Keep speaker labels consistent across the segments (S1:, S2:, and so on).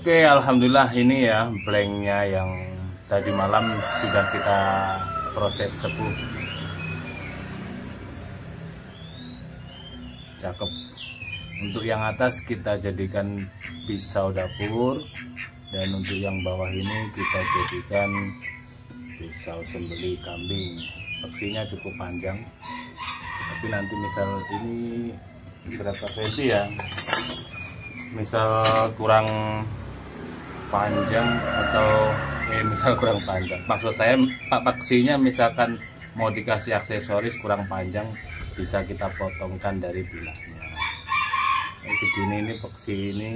S1: Oke, alhamdulillah ini ya blanknya yang tadi malam sudah kita proses sepuh. Cakep. Untuk yang atas kita jadikan pisau dapur, dan untuk yang bawah ini kita jadikan pisau sembelih kambing. Peksinya cukup panjang, tapi nanti misal ini berapa senti ya, misal kurang panjang atau misal kurang panjang, maksud saya paksinya misalkan mau dikasih aksesoris kurang panjang, bisa kita potongkan dari bilahnya. Ini segini, ini peksi ini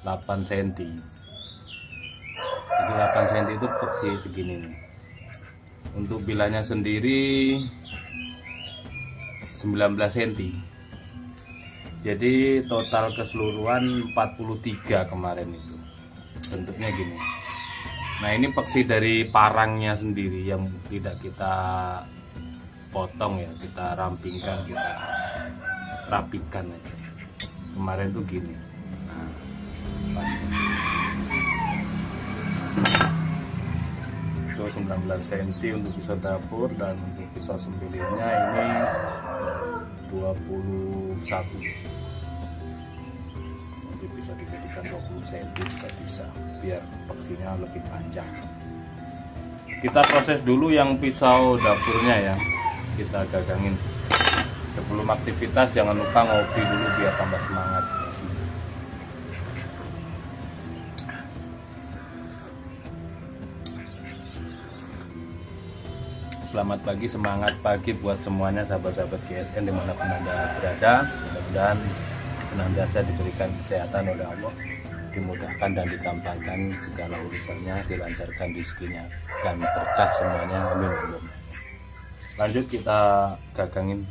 S1: 8 cm. Jadi 8 cm itu peksi segini nih. Untuk bilahnya sendiri 19 cm. Jadi total keseluruhan 43 kemarin itu. Bentuknya gini. Nah, ini peksi dari parangnya sendiri yang tidak kita potong ya, kita rampingkan, kita rapikan aja. Kemarin tuh gini. Nah, itu 19 cm untuk pisau dapur, dan untuk pisau sembelihnya ini 21. Nanti bisa dijadikan 20 cm juga bisa, biar peksinya lebih panjang. Kita proses dulu yang pisau dapurnya ya, kita gagangin. Sebelum aktivitas jangan lupa ngopi dulu biar tambah semangat. Selamat pagi, semangat pagi buat semuanya sahabat-sahabat GSN dimanapun Anda berada. Mudah-mudahan senantiasa diberikan kesehatan oleh Allah, dimudahkan dan digampangkan segala urusannya, dilancarkan rezekinya dan berkah semuanya, amin. Lanjut kita gagangin.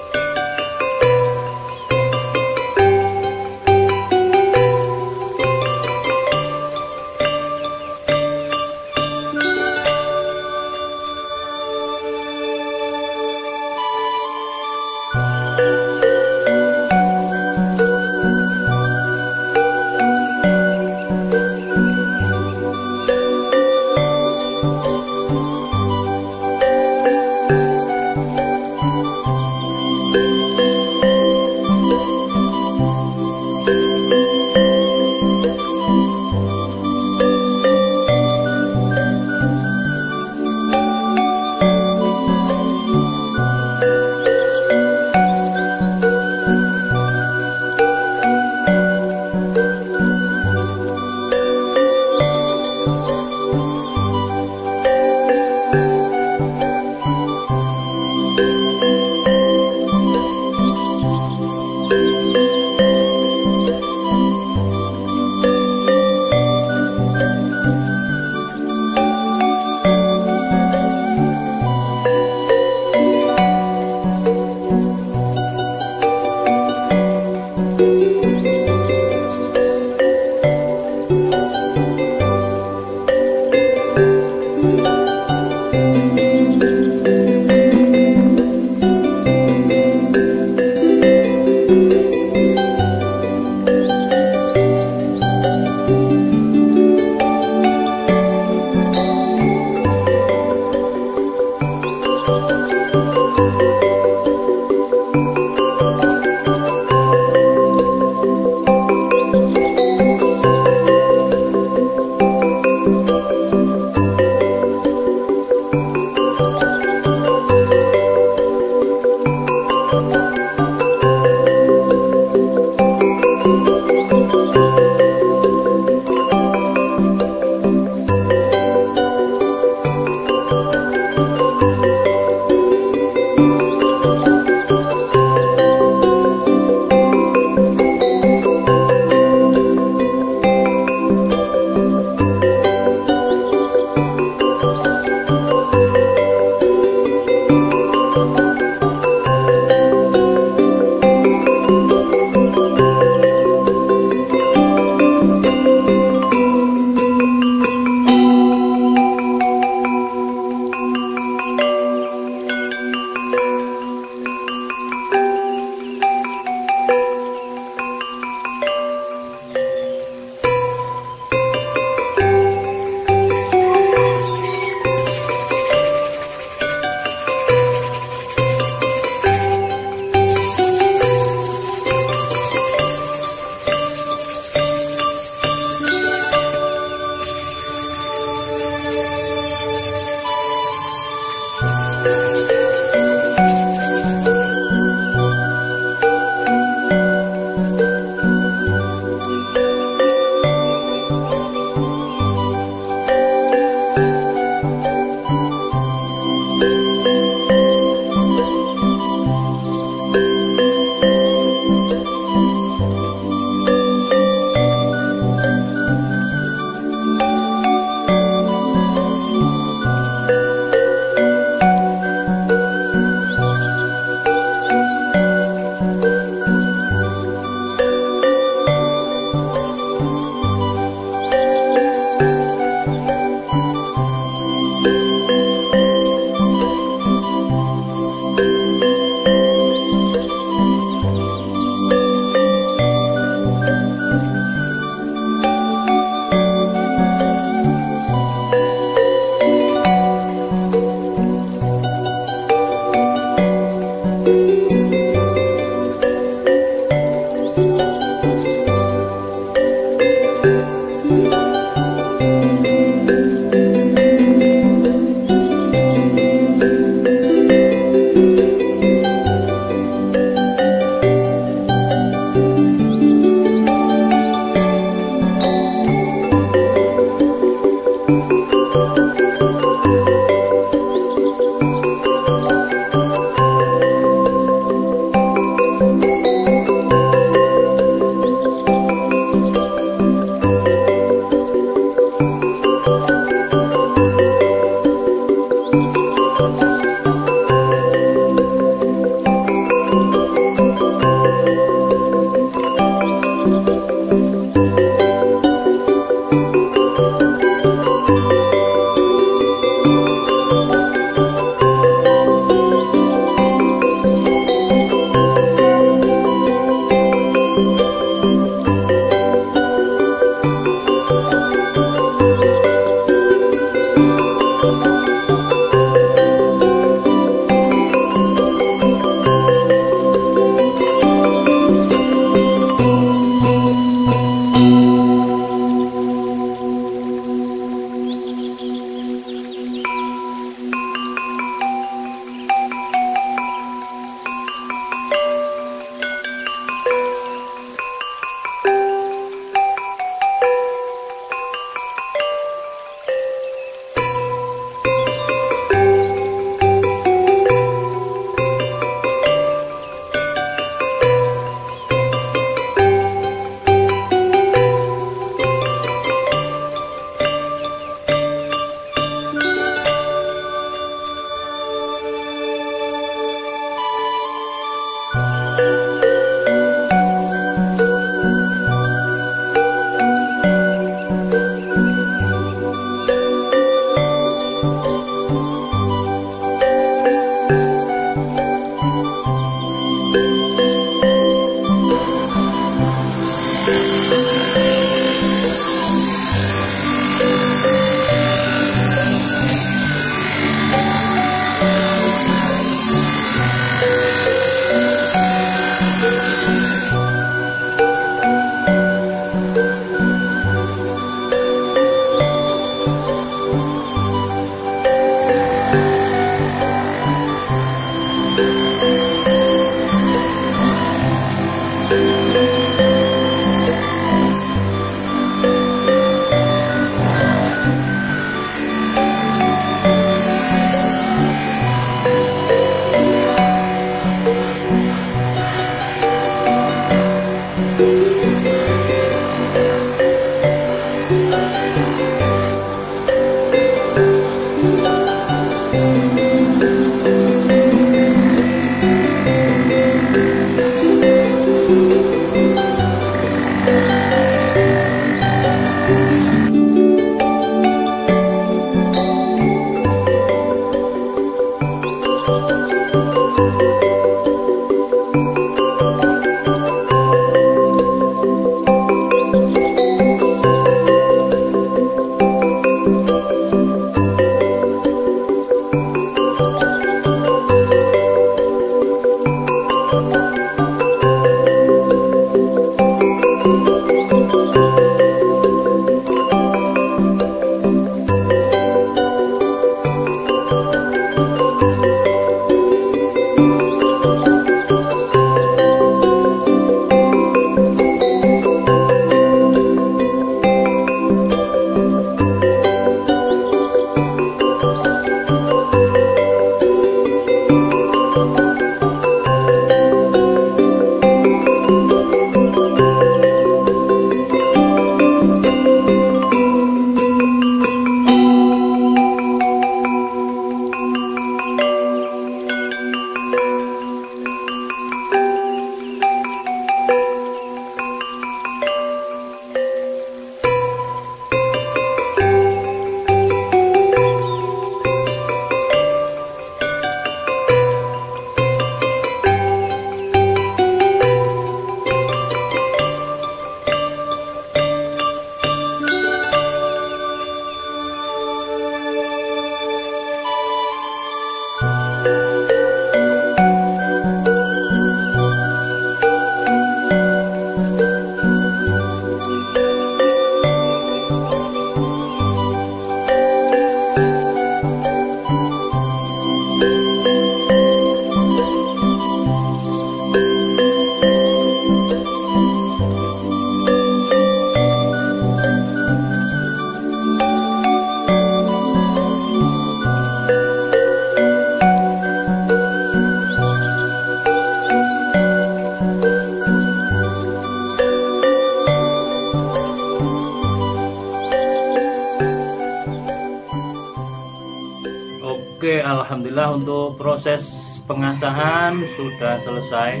S1: Oke, alhamdulillah untuk proses pengasahan sudah selesai.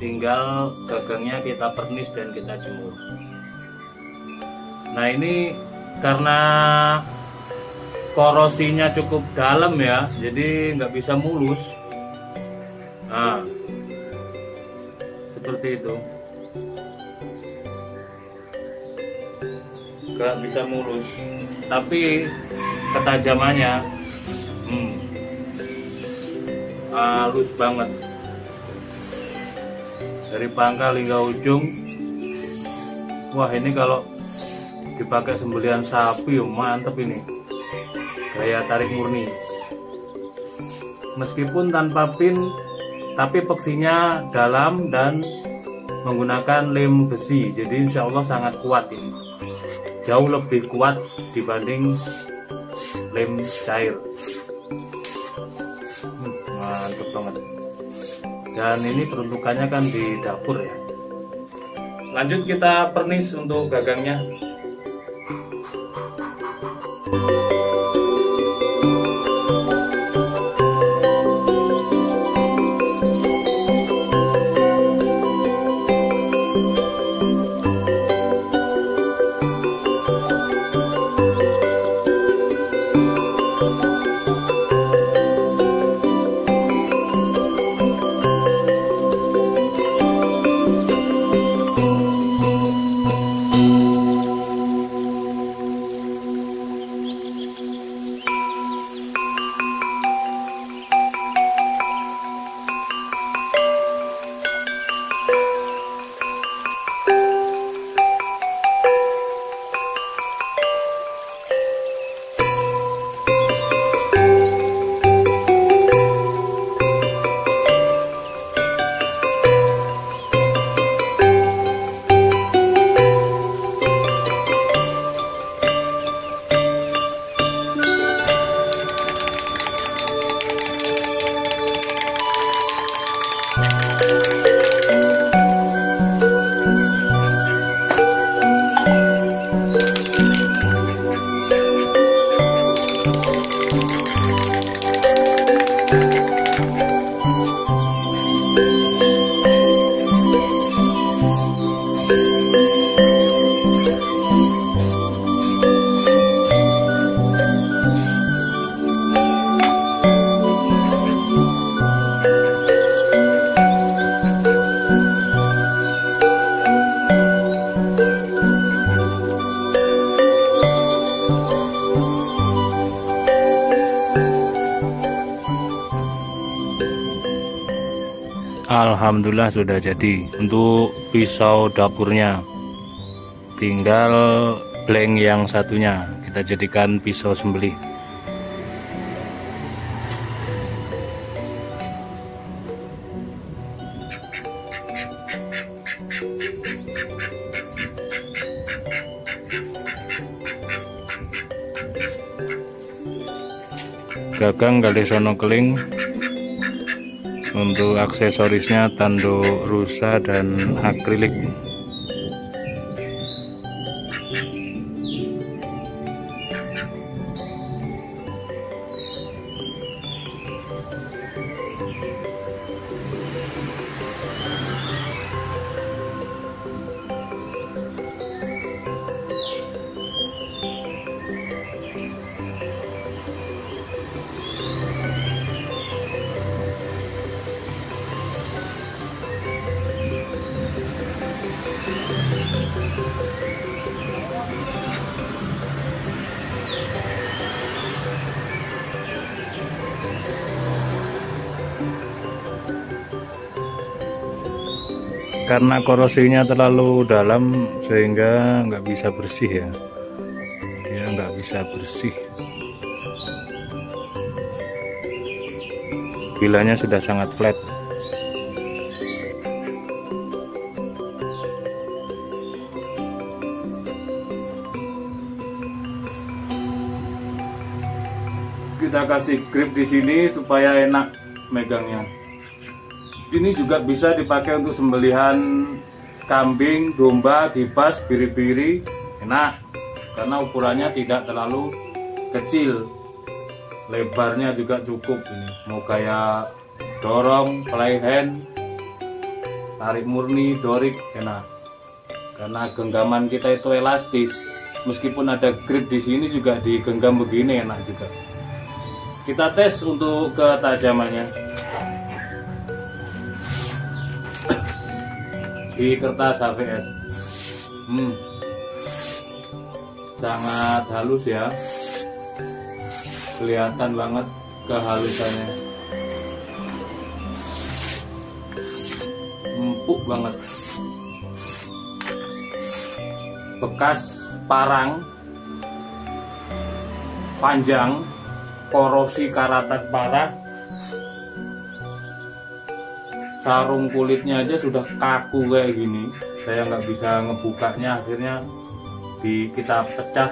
S1: Tinggal gagangnya kita pernis dan kita jemur. Nah, ini karena korosinya cukup dalam ya, jadi nggak bisa mulus. Nah, seperti itu, nggak bisa mulus, tapi ketajamannya halus banget dari pangkal hingga ujung. Wah, ini kalau dipakai sembelihan sapi mantep ini, gaya tarik murni. Meskipun tanpa pin, tapi peksinya dalam dan menggunakan lem besi, jadi insya Allah sangat kuat ini, jauh lebih kuat dibanding lem cair. Mantap banget. Dan ini peruntukannya kan di dapur ya. Lanjut kita pernis untuk gagangnya. Alhamdulillah sudah jadi untuk pisau dapurnya. Tinggal blank yang satunya kita jadikan pisau sembelih. Gagang kali sono keling. Untuk aksesorisnya tanduk rusa dan akrilik. Karena korosinya terlalu dalam sehingga nggak bisa bersih ya, dia nggak bisa bersih. Bilanya sudah sangat flat. Kita kasih grip di sini supaya enak megangnya. Ini juga bisa dipakai untuk sembelihan kambing, domba, kibas, biri-biri, enak karena ukurannya tidak terlalu kecil. lebarnya juga cukup ini, mau kayak dorong, fly hand, tarik murni, dorik enak. Karena genggaman kita itu elastis, meskipun ada grip di sini juga digenggam begini enak juga. Kita tes untuk ketajamannya di kertas HVS. Sangat halus ya, kelihatan banget kehalusannya, empuk banget. Bekas parang panjang, korosi karatan parah, sarung kulitnya aja sudah kaku kayak gini. Saya nggak bisa ngebukanya, akhirnya kita pecah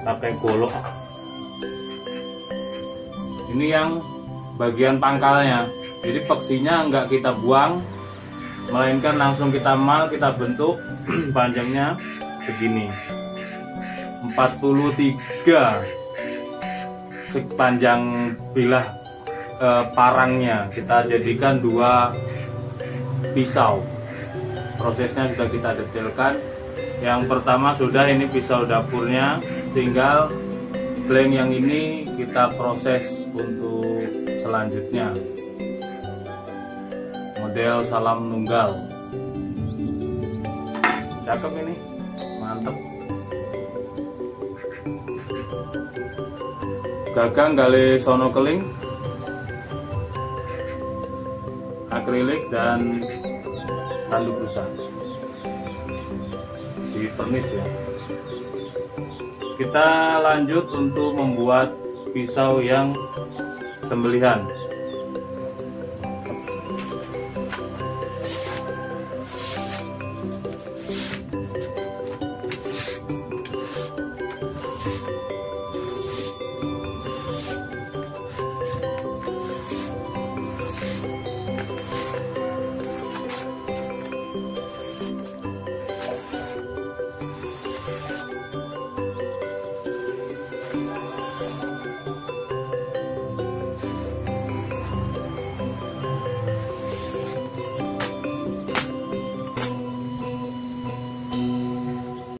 S1: pakai golok. Ini yang bagian pangkalnya, jadi peksinya nggak kita buang, melainkan langsung kita mal, kita bentuk. Panjangnya segini, 43 sepanjang bilah parangnya. Kita jadikan 2 pisau. Prosesnya sudah kita detailkan. Yang pertama sudah, ini pisau dapurnya, tinggal blank yang ini kita proses untuk selanjutnya. Model salam nunggal. Cakep ini, mantep. Gagang gale sono keling, akrilik dan tanduk busa di pernis ya. Kita lanjut untuk membuat pisau yang sembelihan.